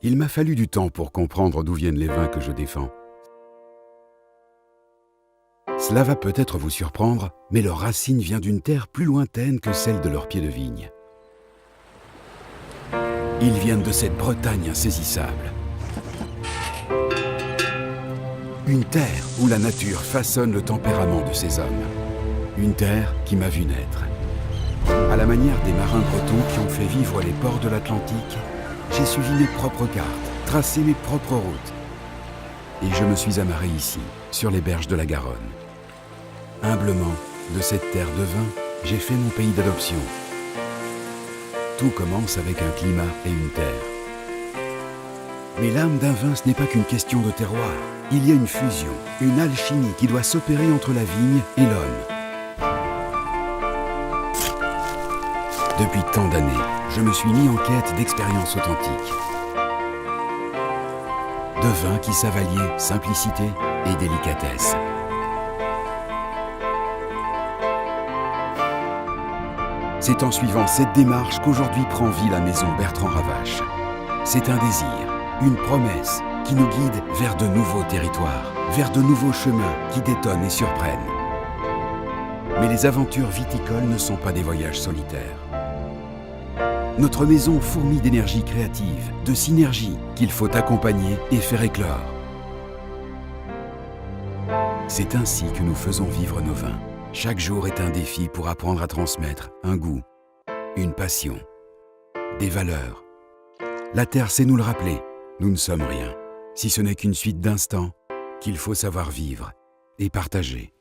Il m'a fallu du temps pour comprendre d'où viennent les vins que je défends. Cela va peut-être vous surprendre, mais leur racine vient d'une terre plus lointaine que celle de leurs pieds de vigne. Ils viennent de cette Bretagne insaisissable. Une terre où la nature façonne le tempérament de ses hommes. Une terre qui m'a vu naître. À la manière des marins bretons qui ont fait vivre les ports de l'Atlantique, j'ai suivi mes propres cartes, tracé mes propres routes. Et je me suis amarré ici, sur les berges de la Garonne. Humblement, de cette terre de vin, j'ai fait mon pays d'adoption. Tout commence avec un climat et une terre. Mais l'âme d'un vin, ce n'est pas qu'une question de terroir. Il y a une fusion, une alchimie qui doit s'opérer entre la vigne et l'homme. Depuis tant d'années, je me suis mis en quête d'expériences authentiques. De vins qui savent allier simplicité et délicatesse. C'est en suivant cette démarche qu'aujourd'hui prend vie la maison Bertrand Ravache. C'est un désir, une promesse qui nous guide vers de nouveaux territoires, vers de nouveaux chemins qui détonnent et surprennent. Mais les aventures viticoles ne sont pas des voyages solitaires. Notre maison fourmille d'énergie créative, de synergie qu'il faut accompagner et faire éclore. C'est ainsi que nous faisons vivre nos vins. Chaque jour est un défi pour apprendre à transmettre un goût, une passion, des valeurs. La terre sait nous le rappeler, nous ne sommes rien, si ce n'est qu'une suite d'instants qu'il faut savoir vivre et partager.